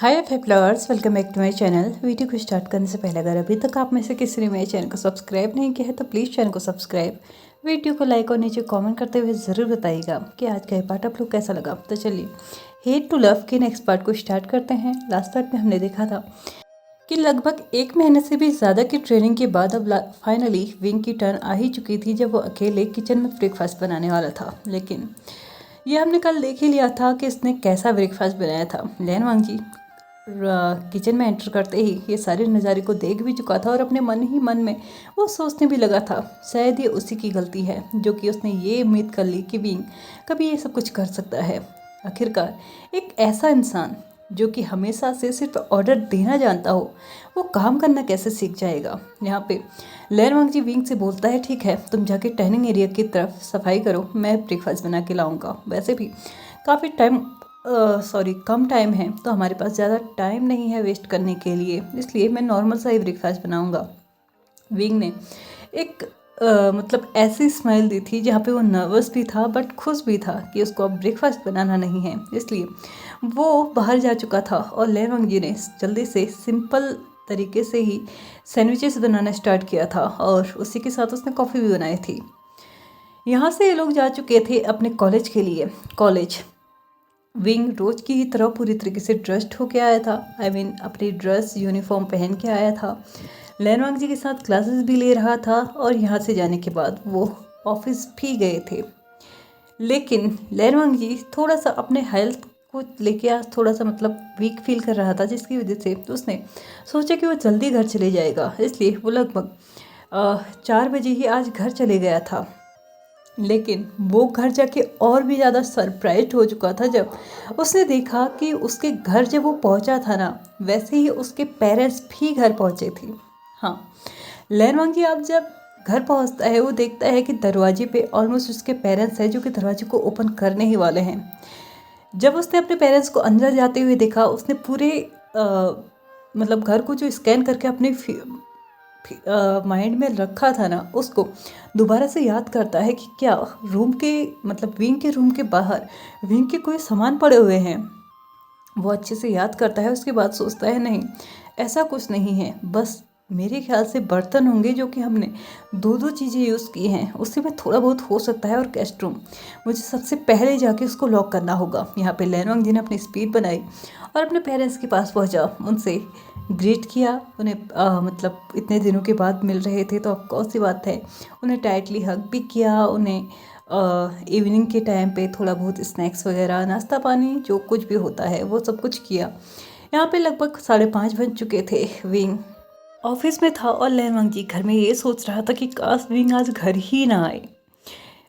Hi flowers, welcome back to my channel. Video को start करने से पहले अगर अभी तक आप में से किसी ने मेरे चैनल को सब्सक्राइब नहीं किया है तो प्लीज़ चैनल को सब्सक्राइब, वीडियो को लाइक और नीचे कमेंट करते हुए ज़रूर बताइएगा कि आज का ये पार्ट आप लोग कैसा लगा। तो चलिए हेट टू लव के नेक्स्ट पार्ट को स्टार्ट करते हैं। लास्ट पार्ट में हमने देखा था कि लगभग 1 महीने से भी ज़्यादा की ट्रेनिंग के बाद अब फाइनली विंग की टर्न आ ही चुकी थी जब वो अकेले किचन में ब्रेकफास्ट बनाने वाला था। लेकिन ये हमने कल देख ही लिया था कि इसने कैसा ब्रेकफास्ट बनाया था। लैन वांग जी किचन में एंटर करते ही ये सारे नज़ारे को देख भी चुका था और अपने मन ही मन में वो सोचने भी लगा था शायद ये उसी की गलती है जो कि उसने ये उम्मीद कर ली कि विंग कभी ये सब कुछ कर सकता है। आखिरकार एक ऐसा इंसान जो कि हमेशा से सिर्फ ऑर्डर देना जानता हो वो काम करना कैसे सीख जाएगा। यहाँ पे लैन वांग जी विंग से बोलता है, ठीक है तुम जाके डाइनिंग एरिया की तरफ सफाई करो, मैं ब्रेकफास्ट बना के लाऊंगा। वैसे भी काफ़ी कम टाइम है तो हमारे पास ज़्यादा टाइम नहीं है वेस्ट करने के लिए, इसलिए मैं नॉर्मल सा ही ब्रेकफास्ट बनाऊंगा। विंग ने एक मतलब ऐसी स्माइल दी थी जहाँ पे वो नर्वस भी था बट खुश भी था कि उसको अब ब्रेकफास्ट बनाना नहीं है, इसलिए वो बाहर जा चुका था। और लैन वांग जी ने जल्दी से सिंपल तरीके से ही सैंडविचेस बनाना स्टार्ट किया था और उसी के साथ उसने कॉफ़ी भी बनाई थी। यहाँ से ये लोग जा चुके थे अपने कॉलेज के लिए। कॉलेज विंग रोज की ही तरह पूरी तरीके से ड्रेस्ड होके आया था। अपनी ड्रेस यूनिफॉर्म पहन के आया था। लैन वांग जी के साथ क्लासेस भी ले रहा था और यहाँ से जाने के बाद वो ऑफिस भी गए थे। लेकिन लैन वांग जी थोड़ा सा अपने हेल्थ को लेके आज थोड़ा सा वीक फील कर रहा था, जिसकी वजह से उसने सोचा कि वो जल्दी घर चले जाएगा, इसलिए वो लगभग 4 बजे ही आज घर चले गया था। लेकिन वो घर जाके और भी ज़्यादा सरप्राइज हो चुका था जब उसने देखा कि उसके घर जब वो पहुंचा था ना, वैसे ही उसके पेरेंट्स भी घर पहुंचे थे। हाँ, लैन वांग जी अब जब घर पहुंचता है वो देखता है कि दरवाजे पे ऑलमोस्ट उसके पेरेंट्स हैं जो कि दरवाजे को ओपन करने ही वाले हैं। जब उसने अपने पेरेंट्स को अंदर जाते हुए देखा, उसने पूरे घर को जो स्कैन करके अपने माइंड में रखा था ना, उसको दोबारा से याद करता है कि क्या रूम के विंग के रूम के बाहर विंग के कोई सामान पड़े हुए हैं। वो अच्छे से याद करता है, उसके बाद सोचता है नहीं ऐसा कुछ नहीं है, बस मेरे ख्याल से बर्तन होंगे जो कि हमने दो चीज़ें यूज़ की हैं, उससे में थोड़ा बहुत हो सकता है। और गेस्ट रूम मुझे सबसे पहले जाके उसको लॉक करना होगा। यहाँ पे लैन वांग जी ने अपनी स्पीड बनाई और अपने पेरेंट्स के पास पहुँचा, उनसे ग्रीट किया। उन्हें इतने दिनों के बाद मिल रहे थे तो अब कौन सी बात है, उन्हें टाइटली हग भी किया। उन्हें इवनिंग के टाइम पे थोड़ा बहुत स्नैक्स वगैरह, नाश्ता पानी जो कुछ भी होता है वो सब कुछ किया। यहाँ पे लगभग 5:30 बज चुके थे। विंग ऑफिस में था और लैन वांग जी घर में ये सोच रहा था कि काश विंग आज घर ही ना आए।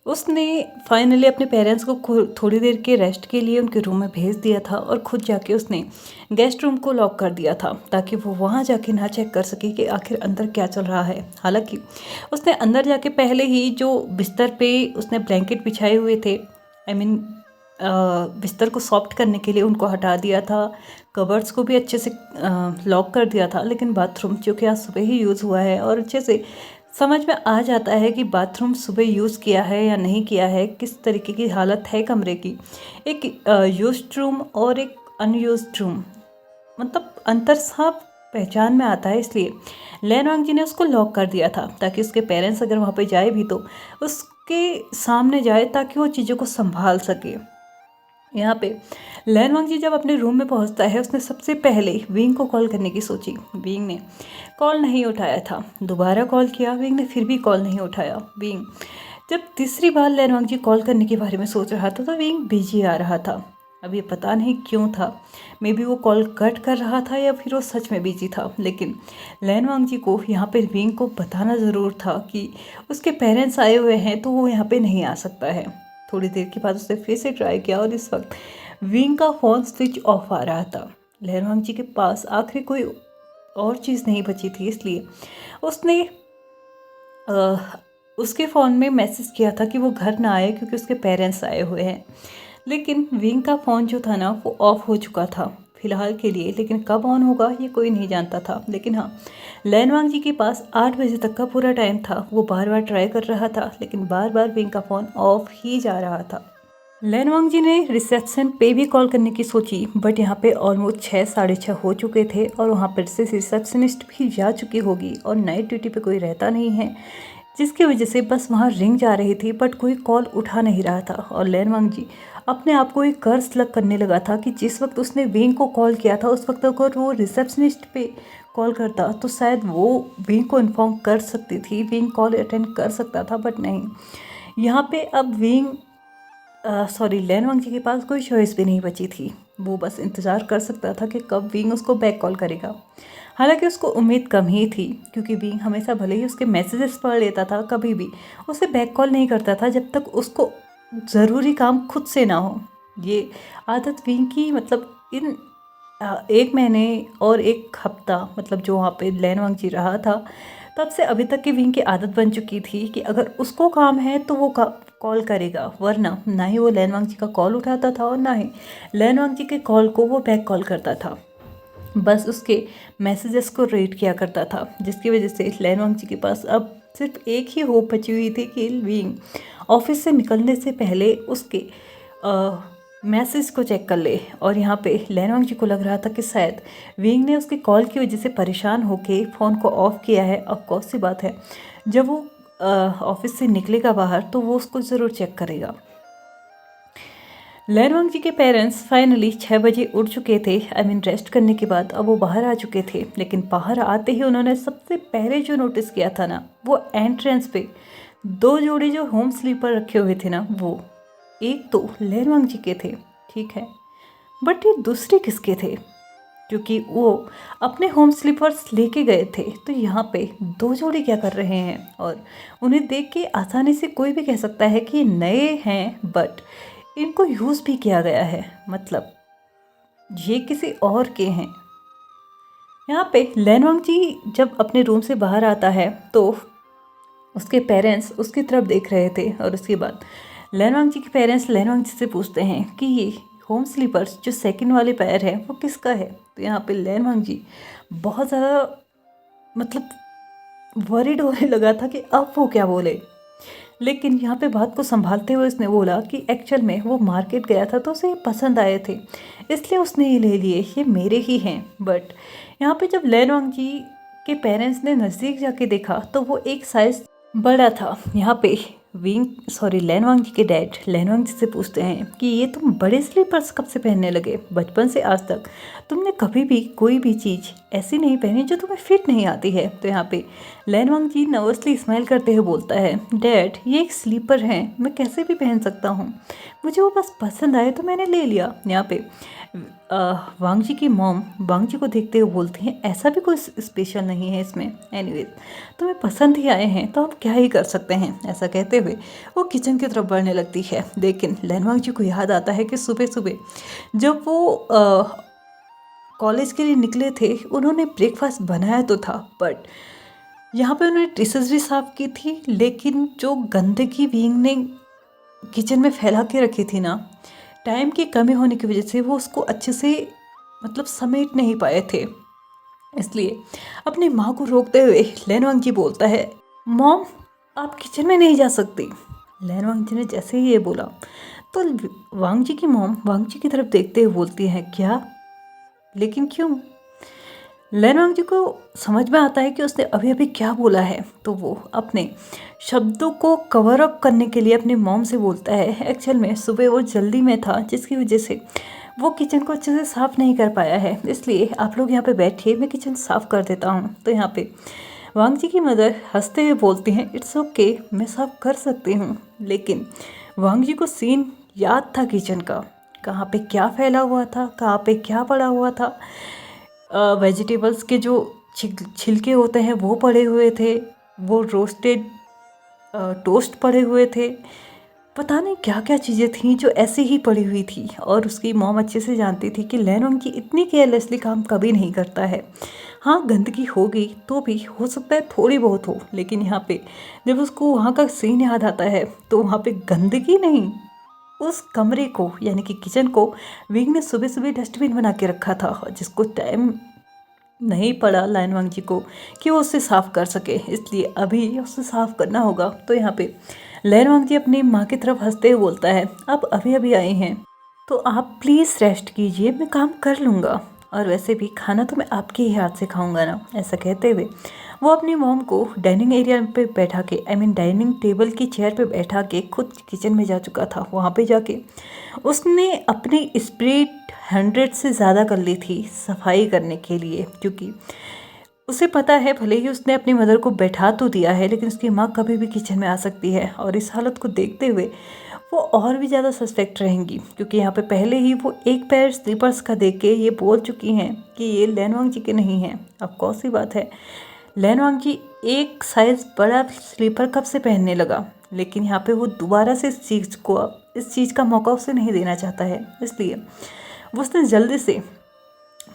उसने फाइनली अपने पेरेंट्स को थोड़ी देर के रेस्ट के लिए उनके रूम में भेज दिया था और खुद जाके उसने गेस्ट रूम को लॉक कर दिया था ताकि वो वहाँ जाके ना चेक कर सके कि आखिर अंदर क्या चल रहा है। हालांकि उसने अंदर जाके पहले ही जो बिस्तर पे उसने ब्लैंकेट बिछाए हुए थे, बिस्तर को सॉफ्ट करने के लिए उनको हटा दिया था। कबर्ड्स को भी अच्छे से लॉक कर दिया था। लेकिन बाथरूम जो कि आज सुबह ही यूज़ हुआ है और अच्छे से समझ में आ जाता है कि बाथरूम सुबह यूज़ किया है या नहीं किया है, किस तरीके की हालत है कमरे की। एक यूज्ड रूम और एक अनयूज्ड रूम अंतर साफ पहचान में आता है, इसलिए लैन वांग जी ने उसको लॉक कर दिया था ताकि उसके पेरेंट्स अगर वहाँ पे जाए भी तो उसके सामने जाए ताकि वो चीज़ों को संभाल सके। यहाँ पे लैन वांग जी जब अपने रूम में पहुँचता है, उसने सबसे पहले विंग को कॉल करने की सोची। विंग ने कॉल नहीं उठाया था। दोबारा कॉल किया, विंग ने फिर भी कॉल नहीं उठाया। विंग जब तीसरी बार लैन वांग जी कॉल करने के बारे में सोच रहा था तो विंग बिजी आ रहा था। अब ये पता नहीं क्यों था, मे बी वो कॉल कट कर रहा था या फिर वो सच में बिजी था। लेकिन लैन वांग जी को यहाँ पे विंग को बताना ज़रूर था कि उसके पेरेंट्स आए हुए हैं तो वो यहाँ पे नहीं आ सकता है। थोड़ी देर के बाद उसने फिर से ट्राई किया और इस वक्त विंग का फ़ोन स्विच ऑफ आ रहा था। लैन वांग जी के पास आखिर कोई और चीज़ नहीं बची थी, इसलिए उसने उसके फ़ोन में मैसेज किया था कि वो घर ना आए क्योंकि उसके पेरेंट्स आए हुए हैं। लेकिन विंग का फ़ोन जो था ना वो ऑफ हो चुका था फ़िलहाल के लिए, लेकिन कब ऑन होगा ये कोई नहीं जानता था। लेकिन हाँ, लैन वांग जी के पास 8 बजे तक का पूरा टाइम था। वो बार बार ट्राई कर रहा था लेकिन बार बार विंग का फ़ोन ऑफ ही जा रहा था। लेनवांग जी ने रिसेप्शन पे भी कॉल करने की सोची, बट यहाँ पे ऑलमोस्ट 6 साढ़े 6 हो चुके थे और वहाँ पर से रिसेप्शनिस्ट भी जा चुकी होगी और नाइट ड्यूटी पे कोई रहता नहीं है, जिसकी वजह से बस वहाँ रिंग जा रही थी बट कोई कॉल उठा नहीं रहा था। और लेनवांग जी अपने आप को एक कर्ज लग करने लगा था कि जिस वक्त उसने विंग को कॉल किया था उस वक्त अगर वो रिसेप्शनिस्ट पे कॉल करता तो शायद वो विंग को इन्फॉर्म कर सकती थी, विंग कॉल अटेंड कर सकता था, बट नहीं। यहाँ पे अब लेनवांग जी के पास कोई चॉइस भी नहीं बची थी। वो बस इंतज़ार कर सकता था कि कब विंग उसको बैक कॉल करेगा। हालांकि उसको उम्मीद कम ही थी, क्योंकि विंग हमेशा भले ही उसके मैसेजेस पढ़ लेता था, कभी भी उसे बैक कॉल नहीं करता था जब तक उसको ज़रूरी काम खुद से ना हो। ये आदत विंग की मतलब इन 1 महीने और 1 हफ्ता मतलब जो वहाँ पे लेनवांग जी रहा था तब से अभी तक की विंग की आदत बन चुकी थी कि अगर उसको काम है तो वो कॉल करेगा, वरना ना ही वो लेनवांग जी का कॉल उठाता था और ना ही लेनवांग जी के कॉल को वो बैक कॉल करता था। बस उसके मैसेजेस को रीड किया करता था, जिसकी वजह से लेनवांग जी के पास अब सिर्फ एक ही होप बची हुई थी कि विंग ऑफिस से निकलने से पहले उसके मैसेज को चेक कर ले। और यहाँ पे लेनवांग जी को लग रहा था कि शायद विंग ने उसके कॉल की वजह से परेशान होके फ़ोन को ऑफ़ किया है। ऑफ कोर्स सी बात है, जब वो ऑफिस से निकलेगा बाहर तो वो उसको ज़रूर चेक करेगा। लेनवांग जी के पेरेंट्स फाइनली 6 बजे उठ चुके थे, रेस्ट करने के बाद अब वो बाहर आ चुके थे। लेकिन बाहर आते ही उन्होंने सबसे पहले जो नोटिस किया था ना, वो एंट्रेंस पे 2 जोड़े जो होम स्लीपर रखे हुए थे ना, वो एक तो लेनवांग जी के थे, ठीक है, बट ये दूसरे किसके थे? क्योंकि वो अपने होम स्लीपर्स लेके गए थे, तो यहाँ पे 2 जोड़े क्या कर रहे हैं? और उन्हें देख के आसानी से कोई भी कह सकता है कि नए हैं, बट इनको यूज़ भी किया गया है, मतलब ये किसी और के हैं। यहाँ पे लेनवांग जी जब अपने रूम से बाहर आता है तो उसके पेरेंट्स उसकी तरफ देख रहे थे, और उसके बाद लेनवांग जी के पेरेंट्स लेनवांग जी से पूछते हैं कि ये होम स्लीपर्स जो सेकंड वाले पैर है वो किसका है? तो यहाँ पे लेनवांग जी बहुत ज़्यादा मतलब वरीड होने लगा था कि अब वो क्या बोले। लेकिन यहाँ पे बात को संभालते हुए उसने बोला कि एक्चुअल में वो मार्केट गया था तो उसे ये पसंद आए थे, इसलिए उसने ये ले लिए, ये मेरे ही हैं। बट यहाँ पे जब लेनवांग जी के पेरेंट्स ने नज़दीक जाके देखा तो वो एक साइज़ बड़ा था। यहाँ पे लेनवांग जी के डैड लेनवांग जी से पूछते हैं कि ये तुम बड़े स्लीपर्स कब से पहनने लगे? बचपन से आज तक तुमने कभी भी कोई भी चीज़ ऐसी नहीं पहनी जो तुम्हें फिट नहीं आती है। तो यहाँ पे लेनवांग जी नर्वसली स्माइल करते हुए बोलता है, डैड ये एक स्लीपर है, मैं कैसे भी पहन सकता हूँ, मुझे वो बस पसंद आए तो मैंने ले लिया। यहाँ पे वांग जी की मॉम वांग जी को देखते हुए बोलती हैं, ऐसा भी कोई स्पेशल नहीं है इसमें, एनीवेज तुम्हें पसंद ही आए हैं तो हम क्या ही कर सकते हैं। ऐसा कहते हुए वो किचन की तरफ बढ़ने लगती है। लेकिन लेनवांग जी को याद आता है कि सुबह सुबह जब वो कॉलेज के लिए निकले थे उन्होंने ब्रेकफास्ट बनाया तो था, बट यहाँ पे उन्होंने डिशेज भी साफ़ की थी, लेकिन जो गंदगी विंग ने किचन में फैला के रखी थी ना, टाइम की कमी होने की वजह से वो उसको अच्छे से मतलब समेट नहीं पाए थे। इसलिए अपनी माँ को रोकते हुए लेनवांग जी बोलता है, मॉम आप किचन में नहीं जा सकती। लेनवांग जी ने जैसे ही ये बोला तो वांग जी की मॉम वांग जी की तरफ देखते हुए बोलती है, क्या, लेकिन क्यों? लेनवांग जी को समझ में आता है कि उसने अभी अभी क्या बोला है, तो वो अपने शब्दों को कवर अप करने के लिए अपनी मॉम से बोलता है, एक्चुअल में सुबह वो जल्दी में था जिसकी वजह से वो किचन को अच्छे से साफ़ नहीं कर पाया है, इसलिए आप लोग यहाँ पे बैठिए, मैं किचन साफ़ कर देता हूँ। तो यहाँ पे वांग जी की मदर हंसते हुए बोलती हैं, इट्स ओके, मैं साफ़ कर सकती हूँ। लेकिन वांग जी को सीन याद था किचन का, कहाँ पे क्या फैला हुआ था, कहाँ पे क्या पड़ा हुआ था। वेजिटेबल्स के जो छिलके होते हैं वो पड़े हुए थे, वो रोस्टेड टोस्ट पड़े हुए थे, पता नहीं क्या क्या चीज़ें थीं जो ऐसे ही पड़ी हुई थी। और उसकी मॉम अच्छे से जानती थी कि लेनवांग जी इतनी केयरलेसली काम कभी नहीं करता है। हाँ गंदगी होगी तो भी हो सकता है थोड़ी बहुत हो, लेकिन यहाँ पे जब उसको वहाँ का सीन याद आता है तो वहाँ पे गंदगी नहीं, उस कमरे को यानी कि किचन को विंग ने सुबह सुबह डस्टबिन बना के रखा था, जिसको टाइम नहीं पड़ा लेनवांग जी को कि वो उसे साफ़ कर सके, इसलिए अभी उसे साफ़ करना होगा। तो यहाँ पे लैनवांग जी अपनी माँ की तरफ हंसते हुए बोलता है, आप अभी अभी आई हैं तो आप प्लीज़ रेस्ट कीजिए, मैं काम कर लूँगा, और वैसे भी खाना तो मैं आपके ही हाथ से खाऊंगा ना। ऐसा कहते हुए वो अपनी मॉम को डाइनिंग एरिया पे बैठा के डाइनिंग टेबल की चेयर पे बैठा के खुद किचन में जा चुका था। वहाँ पे जाके उसने अपनी स्प्रीड 100 से ज़्यादा कर ली थी सफाई करने के लिए, क्योंकि उसे पता है भले ही उसने अपनी मदर को बैठा तो दिया है लेकिन उसकी माँ कभी भी किचन में आ सकती है, और इस हालत को देखते हुए वो और भी ज़्यादा सस्पेक्ट रहेंगी, क्योंकि यहाँ पे पहले ही वो एक पैर स्लीपर्स का देख के ये बोल चुकी हैं कि ये लैनवांग जी के नहीं हैं। अब कौन सी बात है, लैनवांग जी एक साइज़ बड़ा स्लीपर कब से पहनने लगा, लेकिन यहाँ पे वो दोबारा से इस चीज़ का मौका उसे नहीं देना चाहता है, इसलिए वो उसने जल्दी से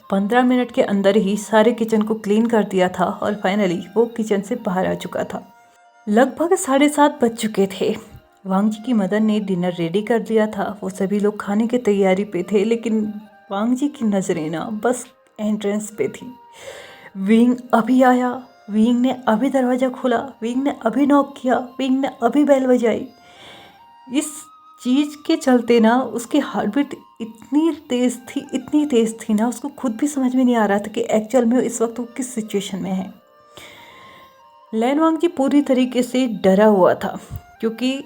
15 मिनट के अंदर ही सारे किचन को क्लीन कर दिया था, और फाइनली वो किचन से बाहर आ चुका था। लगभग 7:30 बज चुके थे। वांग जी की मदर ने डिनर रेडी कर दिया था, वो सभी लोग खाने की तैयारी पे थे, लेकिन वांग जी की नज़रें ना बस एंट्रेंस पे थी। विंग अभी आया, विंग ने अभी दरवाज़ा खोला, विंग ने अभी नॉक किया, विंग ने अभी बेल बजाई। इस चीज़ के चलते ना उसकी हार्ट बीट इतनी तेज़ थी ना, उसको खुद भी समझ में नहीं आ रहा था कि एक्चुअल में इस वक्त वो किस सिचुएशन में है। लैनवांग जी पूरी तरीके से डरा हुआ था, क्योंकि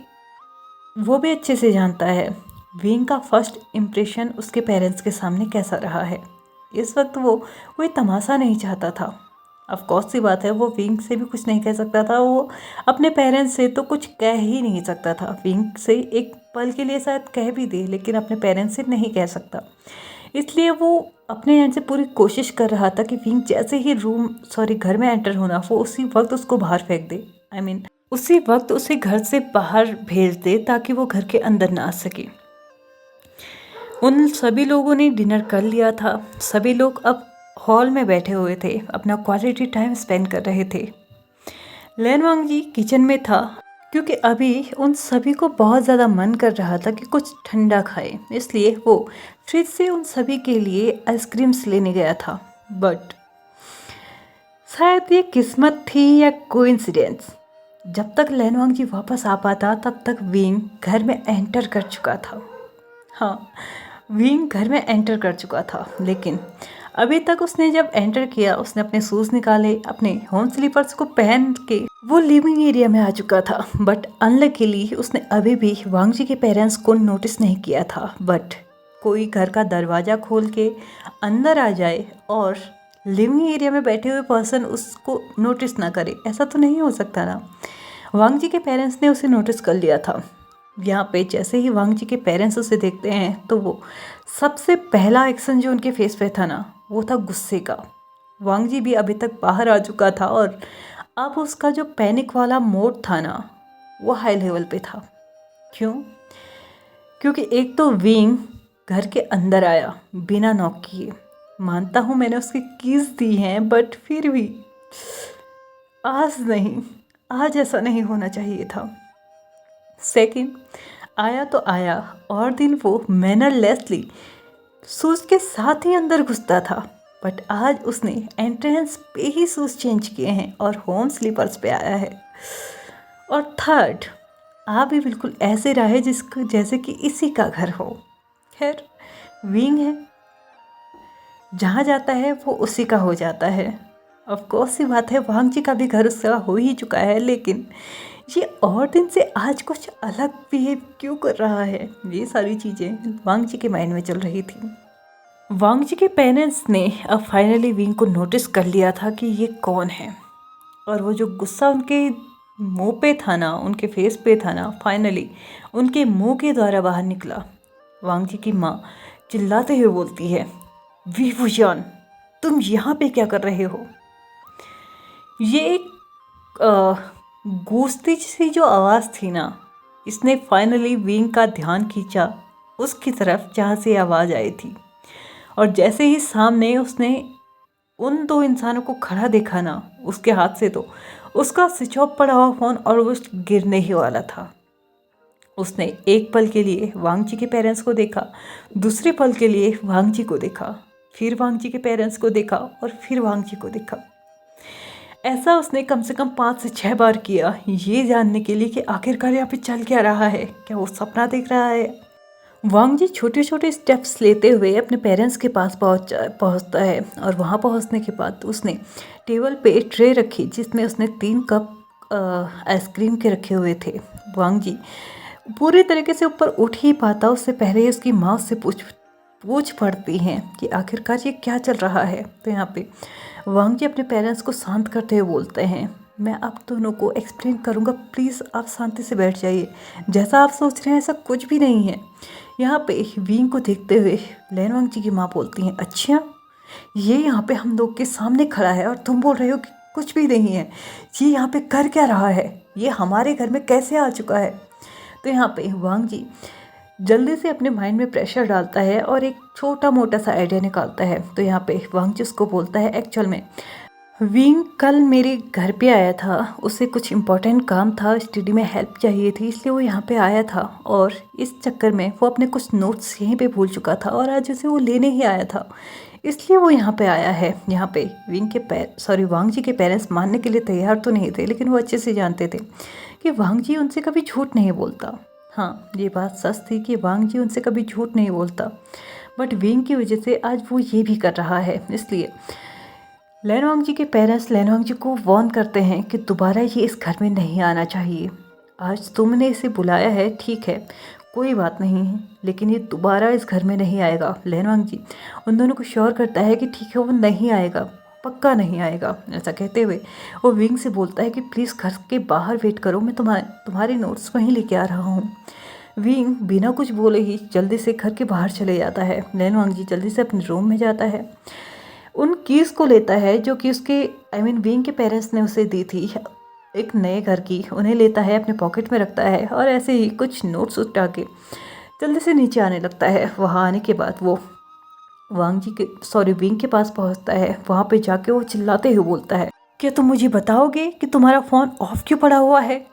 वो भी अच्छे से जानता है विंग का फर्स्ट इम्प्रेशन उसके पेरेंट्स के सामने कैसा रहा है। इस वक्त वो कोई तमाशा नहीं चाहता था। ऑफ कोर्स सी बात है, वो विंग से भी कुछ नहीं कह सकता था, वो अपने पेरेंट्स से तो कुछ कह ही नहीं सकता था। विंग से एक पल के लिए शायद कह भी दे, लेकिन अपने पेरेंट्स से नहीं कह सकता। इसलिए वो अपने एंड से पूरी कोशिश कर रहा था कि विंग जैसे ही घर में एंटर होना, वो उसी वक्त उसको बाहर फेंक दे। उसी वक्त उसे घर से बाहर भेज दे, ताकि वो घर के अंदर ना आ सके। उन सभी लोगों ने डिनर कर लिया था, सभी लोग अब हॉल में बैठे हुए थे, अपना क्वालिटी टाइम स्पेंड कर रहे थे। लैनवांग जी किचन में था, क्योंकि अभी उन सभी को बहुत ज़्यादा मन कर रहा था कि कुछ ठंडा खाए, इसलिए वो फ्रिज से उन सभी के लिए आइसक्रीम्स लेने गया था। बट शायद ये किस्मत थी या कोइंसिडेंस, जब तक लैनवांग जी वापस आ पाता तब तक विंग घर में एंटर कर चुका था। हाँ, विंग घर में एंटर कर चुका था, लेकिन अभी तक उसने जब एंटर किया, उसने अपने शूज़ निकाले, अपने होम स्लीपर्स को पहन के वो लिविंग एरिया में आ चुका था। बट अनलकीली उसने अभी भी वांग जी के पेरेंट्स को नोटिस नहीं किया था। बट कोई घर का दरवाज़ा खोल के अंदर आ जाए और लिविंग एरिया में बैठे हुए पर्सन उसको नोटिस ना करे, ऐसा तो नहीं हो सकता ना। वांग जी के पेरेंट्स ने उसे नोटिस कर लिया था। यहाँ पे जैसे ही वांग जी के पेरेंट्स उसे देखते हैं तो वो सबसे पहला एक्शन जो उनके फेस पे था ना, वो था गुस्से का। वांग जी भी अभी तक बाहर आ चुका था, और अब उसका जो पैनिक वाला मोड था ना, वो हाई लेवल पे था। क्यों? क्योंकि एक तो विंग घर के अंदर आया बिना नॉक किए। मानता हूँ मैंने उसकी कीज़ दी हैं, बट फिर भी आज ऐसा नहीं होना चाहिए था। सेकंड, आया तो आया, और दिन वो मैनरलेसली शूज़ के साथ ही अंदर घुसता था, बट आज उसने एंट्रेंस पे ही शूज़ चेंज किए हैं और होम स्लीपर्स पे आया है। और थर्ड, आ भी बिल्कुल ऐसे रहा है जैसे कि इसी का घर हो। खैर, विंग है, जहाँ जाता है वो उसी का हो जाता है। ऑफ कोर्स सी बात है, वांग जी का भी घर उसका हो ही चुका है, लेकिन ये और दिन से आज कुछ अलग बिहेव क्यों कर रहा है, ये सारी चीज़ें वांग जी के माइंड में चल रही थी। वांग जी के पेरेंट्स ने अब फाइनली विंग को नोटिस कर लिया था कि ये कौन है, और वो जो गुस्सा उनके मुंह पे था ना, उनके फेस पे था ना, फाइनली उनके मुंह के द्वारा बाहर निकला। वांग जी की माँ चिल्लाते हुए बोलती है, वी फुजियान, तुम यहाँ पे क्या कर रहे हो? ये एक गूंजती सी जो आवाज़ थी ना, इसने फाइनली विंग का ध्यान खींचा उसकी तरफ जहाँ से आवाज़ आई थी। और जैसे ही सामने उसने उन दो इंसानों को खड़ा देखा ना, उसके हाथ से तो उसका स्विच ऑफ पड़ा हुआ फ़ोन और वो गिरने ही वाला था। उसने एक पल के लिए वांग जी के पेरेंट्स को देखा, दूसरे पल के लिए वांग जी को देखा, फिर वांग जी के पेरेंट्स को देखा, और फिर वांग जी को देखा। ऐसा उसने कम से कम 5 से 6 बार किया, ये जानने के लिए कि आखिरकार यहाँ पे चल क्या रहा है, क्या वो सपना देख रहा है। वांग जी छोटे छोटे स्टेप्स लेते हुए अपने पेरेंट्स के पास पहुंचता है और वहां पहुंचने के बाद उसने टेबल पे ट्रे रखी जिसमें उसने 3 कप आइसक्रीम के रखे हुए थे। वांग जी पूरी तरीके से ऊपर उठ ही पाता उससे पहले ही उसकी माँ उससे पूछ पड़ती हैं कि आखिरकार ये क्या चल रहा है। तो यहाँ पे वांग जी अपने पेरेंट्स को शांत करते हुए बोलते हैं, मैं आप दोनों को एक्सप्लेन करूँगा, प्लीज़ आप शांति से बैठ जाइए, जैसा आप सोच रहे हैं ऐसा कुछ भी नहीं है। यहाँ पे विंग को देखते हुए लैन वांग जी की माँ बोलती हैं, अच्छा ये यहाँ पे हम लोग के सामने खड़ा है और तुम बोल रहे हो कि कुछ भी नहीं है, ये यहाँ पे कर क्या रहा है, ये हमारे घर में कैसे आ चुका है। तो यहाँ पे वांग जी जल्दी से अपने माइंड में प्रेशर डालता है और एक छोटा मोटा सा आइडिया निकालता है। तो यहाँ पे वांग जी उसको बोलता है, एक्चुअल में विंग कल मेरे घर पे आया था, उसे कुछ इम्पोर्टेंट काम था, स्टडी में हेल्प चाहिए थी, इसलिए वो यहाँ पे आया था और इस चक्कर में वो अपने कुछ नोट्स यहीं पे भूल चुका था और आज उसे वो लेने ही आया था, इसलिए वो यहाँ पे आया है। यहाँ पे वांग जी के पेरेंट्स मानने के लिए तैयार तो नहीं थे, लेकिन वो अच्छे से जानते थे कि वांग जी उनसे कभी झूठ नहीं बोलता। हाँ, ये बात सच थी कि वांग जी उनसे कभी झूठ नहीं बोलता, बट विंग की वजह से आज वो ये भी कर रहा है। इसलिए लैन वांग जी के पेरेंट्स लैन वांग जी को वार्न करते हैं कि दोबारा ये इस घर में नहीं आना चाहिए। आज तुमने इसे बुलाया है, ठीक है, कोई बात नहीं है, लेकिन ये दोबारा इस घर में नहीं आएगा। लैन वांग जी उन दोनों को श्योर करता है कि ठीक है वो नहीं आएगा, पक्का नहीं आएगा। ऐसा कहते हुए वो विंग से बोलता है कि प्लीज़ घर के बाहर वेट करो, मैं तुम्हारे नोट्स वहीं लेके आ रहा हूँ। विंग बिना कुछ बोले ही जल्दी से घर के बाहर चले जाता है। लैन वांग जी जल्दी से अपने रूम में जाता है, उन कीज़ को लेता है जो कि उसके विंग के पेरेंट्स ने उसे दी थी एक नए घर की, उन्हें लेता है, अपने पॉकेट में रखता है और ऐसे ही कुछ नोट्स उठा के जल्दी से नीचे आने लगता है। वहाँ आने के बाद वो विंग के पास पहुँचता है। वहाँ पे जाके वो चिल्लाते हुए बोलता है, क्या तुम मुझे बताओगे कि तुम्हारा फ़ोन ऑफ क्यों पड़ा हुआ है?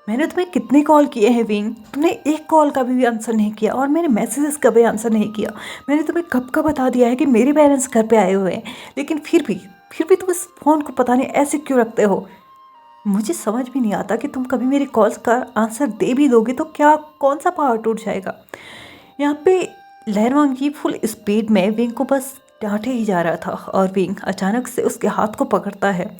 मैंने तुम्हें कितने कॉल किए हैं विंग, तुमने एक कॉल का भी आंसर नहीं किया और मेरे मैसेजेस का भी आंसर नहीं किया। मैंने तुम्हें कब का बता दिया है कि मेरे पेरेंट्स घर पे आए हुए हैं, लेकिन फिर भी तुम इस फ़ोन को पता नहीं ऐसे क्यों रखते हो। मुझे समझ भी नहीं आता कि तुम कभी मेरी कॉल्स का आंसर दे भी दोगे तो क्या कौन सा पहाड़ टूट जाएगा। यहाँ पे लैन वांग जी फुल स्पीड में विंग को बस डांटे ही जा रहा था और विंग अचानक से उसके हाथ को पकड़ता है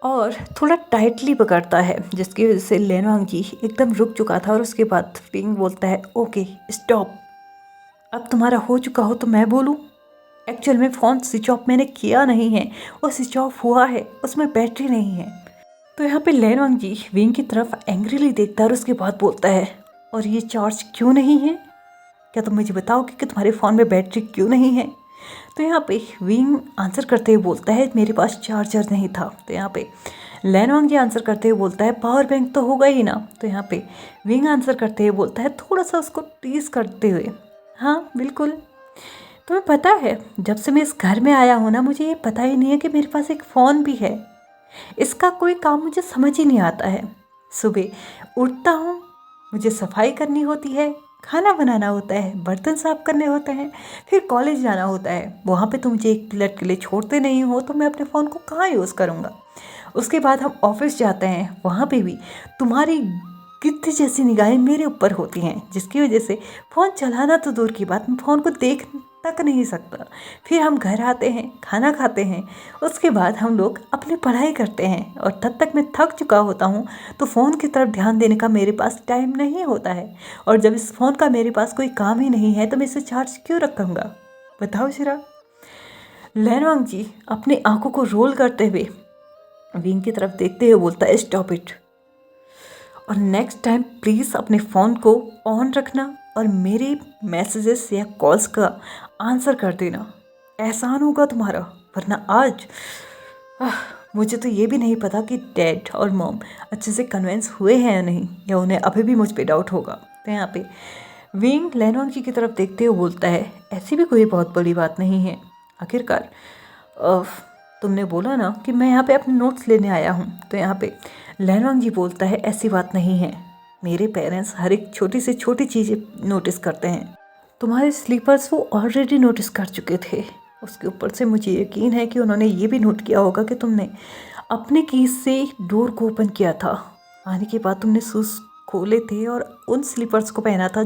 और थोड़ा टाइटली पकड़ता है, जिसकी वजह से लैन वांग जी एकदम रुक चुका था। और उसके बाद विंग बोलता है, ओके स्टॉप, अब तुम्हारा हो चुका हो तो मैं बोलूँ। एक्चुअल में फ़ोन स्विच ऑफ मैंने किया नहीं है, वो स्विच ऑफ हुआ है, उसमें बैटरी नहीं है। तो यहाँ पे लैन वांग जी विंग की तरफ एंग्रीली देखता है और उसके बाद बोलता है, और ये चार्ज क्यों नहीं है? क्या तुम मुझे बताओगे कि तुम्हारे फ़ोन में बैटरी क्यों नहीं है? तो यहाँ पे विंग आंसर करते हुए बोलता है, मेरे पास चार्जर नहीं था। तो यहाँ पे लैन वांग जी आंसर करते हुए बोलता है, पावर बैंक तो होगा ही ना। तो यहाँ पे विंग आंसर करते हुए बोलता है, थोड़ा सा उसको टीज करते हुए, हाँ बिल्कुल, तुम्हें पता है जब से मैं इस घर में आया हूँ ना, मुझे ये पता ही नहीं है कि मेरे पास एक फ़ोन भी है। इसका कोई काम मुझे समझ ही नहीं आता है। सुबह उठता हूँ, मुझे सफाई करनी होती है, खाना बनाना होता है, बर्तन साफ करने होते हैं, फिर कॉलेज जाना होता है। वहाँ पे तुम मुझे एक मिनट के लिए छोड़ते नहीं हो, तो मैं अपने फ़ोन को कहाँ यूज़ करूँगा। उसके बाद हम ऑफिस जाते हैं, वहाँ पे भी तुम्हारी गिद्ध जैसी निगाहें मेरे ऊपर होती हैं, जिसकी वजह से फ़ोन चलाना तो दूर की बात, मैं फ़ोन को देख तक नहीं सकता। फिर हम घर आते हैं, खाना खाते हैं, उसके बाद हम लोग अपनी पढ़ाई करते हैं और तब तक मैं थक चुका होता हूँ, तो फ़ोन की तरफ ध्यान देने का मेरे पास टाइम नहीं होता है। और जब इस फ़ोन का मेरे पास कोई काम ही नहीं है तो मैं इसे चार्ज क्यों रखूँगा, बताओ जरा। लैन वांग जी अपनी आंखों को रोल करते हुए विंग की तरफ देखते हुए बोलता है, स्टॉप इट, और नेक्स्ट टाइम प्लीज़ अपने फ़ोन को ऑन रखना और मेरे मैसेजेस या कॉल्स का आंसर कर देना, एहसान होगा तुम्हारा। वरना आज मुझे तो ये भी नहीं पता कि डैड और मॉम अच्छे से कन्विंस हुए हैं या नहीं, या उन्हें अभी भी मुझ पे डाउट होगा। तो यहाँ पे विंग लैन वांग जी की तरफ देखते हुए बोलता है, ऐसी भी कोई बहुत बड़ी बात नहीं है, आखिरकार तुमने बोला ना कि मैं यहाँ पे अपने नोट्स लेने आया हूँ। तो यहाँ पे लैन वांग जी बोलता है, ऐसी बात नहीं है, मेरे पेरेंट्स हर एक छोटी से छोटी चीज़ें नोटिस करते हैं, तुम्हारे स्लीपर्स वो ऑलरेडी नोटिस कर चुके थे। उसके ऊपर से मुझे यकीन है कि उन्होंने ये भी नोट किया होगा कि तुमने अपने कीज से डोर को ओपन किया था। आने के बाद तुमने शूज़ खोले थे और उन स्लीपर्स को पहना था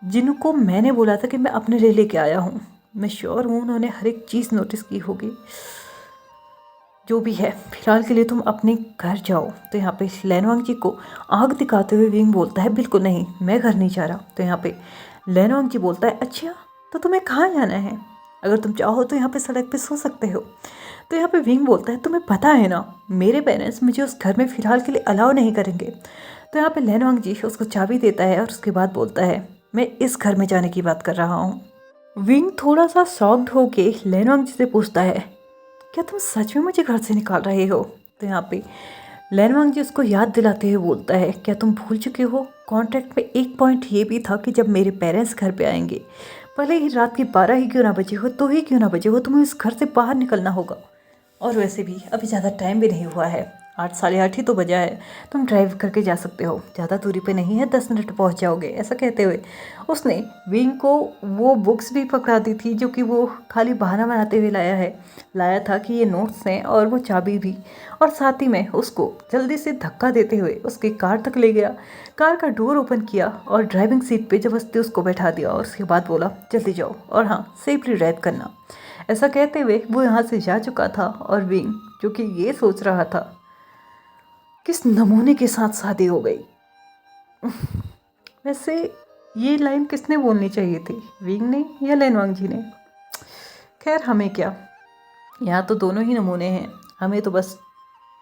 जिनको मैंने बोला था कि मैं अपने लिए लेके आया हूँ। मैं श्योर हूँ उन्होंने हर एक चीज़ नोटिस की होगी। जो भी है, फिलहाल के लिए तुम अपने घर जाओ। तो यहाँ पे लेनवांग जी को आग दिखाते हुए विंग बोलता है, बिल्कुल नहीं, मैं घर नहीं जा रहा। तो यहाँ पे लेनवांग जी बोलता है, अच्छा तो तुम्हें कहाँ जाना है? अगर तुम चाहो तो यहाँ पे सड़क पे सो सकते हो। तो यहाँ पे विंग बोलता है, तुम्हें पता है ना मेरे पेरेंट्स मुझे उस घर में फ़िलहाल के लिए अलाउ नहीं करेंगे। तो यहाँ पे लेनवांग जी उसको चाबी देता है और उसके बाद बोलता है, मैं इस घर में जाने की बात कर रहा हूँ। विंग थोड़ा सा शॉक्ड होके लेनवांग जी से पूछता है, क्या तुम सच में मुझे घर से निकाल रहे हो? तो यहाँ पे लेनवांग जी उसको याद दिलाते हुए बोलता है, क्या तुम भूल चुके हो कॉन्ट्रैक्ट में एक पॉइंट ये भी था कि जब मेरे पेरेंट्स घर पे आएंगे, भले ही रात के 12 ही क्यों ना बजे हो, तो ही क्यों ना बजे हो, तुम्हें इस घर से बाहर निकलना होगा। और वैसे भी अभी ज़्यादा टाइम भी नहीं हुआ है, 8 साढ़े 8 ही तो बजा है, तुम ड्राइव करके जा सकते हो, ज़्यादा दूरी पे नहीं है, 10 मिनट पहुंच जाओगे। ऐसा कहते हुए उसने विंग को वो बुक्स भी पकड़ा दी थी जो कि वो खाली बहाना बनाते हुए लाया था कि ये नोट्स हैं, और वो चाबी भी, और साथ ही में उसको जल्दी से धक्का देते हुए उसके कार तक ले गया, कार का डोर ओपन किया और ड्राइविंग सीट पे जबरदस्ती उसको बैठा दिया, और उसके बाद बोला, जल्दी जाओ और हाँ सेफली ड्राइव करना। ऐसा कहते हुए वो यहाँ से जा चुका था, और विंग जो कि ये सोच रहा था, किस नमूने के साथ शादी हो गई। वैसे ये लाइन किसने बोलनी चाहिए थी, विंग ने या लेनवांग जी ने? खैर हमें क्या, यहाँ तो दोनों ही नमूने हैं, हमें तो बस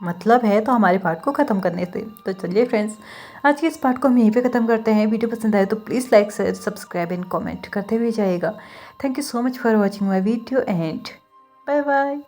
मतलब है तो हमारे पार्ट को ख़त्म करने से। तो चलिए फ्रेंड्स, आज के इस पार्ट को हम यहीं पे ख़त्म करते हैं। वीडियो पसंद आए तो please like share subscribe and comment करते हुए जाइएगा। Thank you so much for watching my video and bye bye.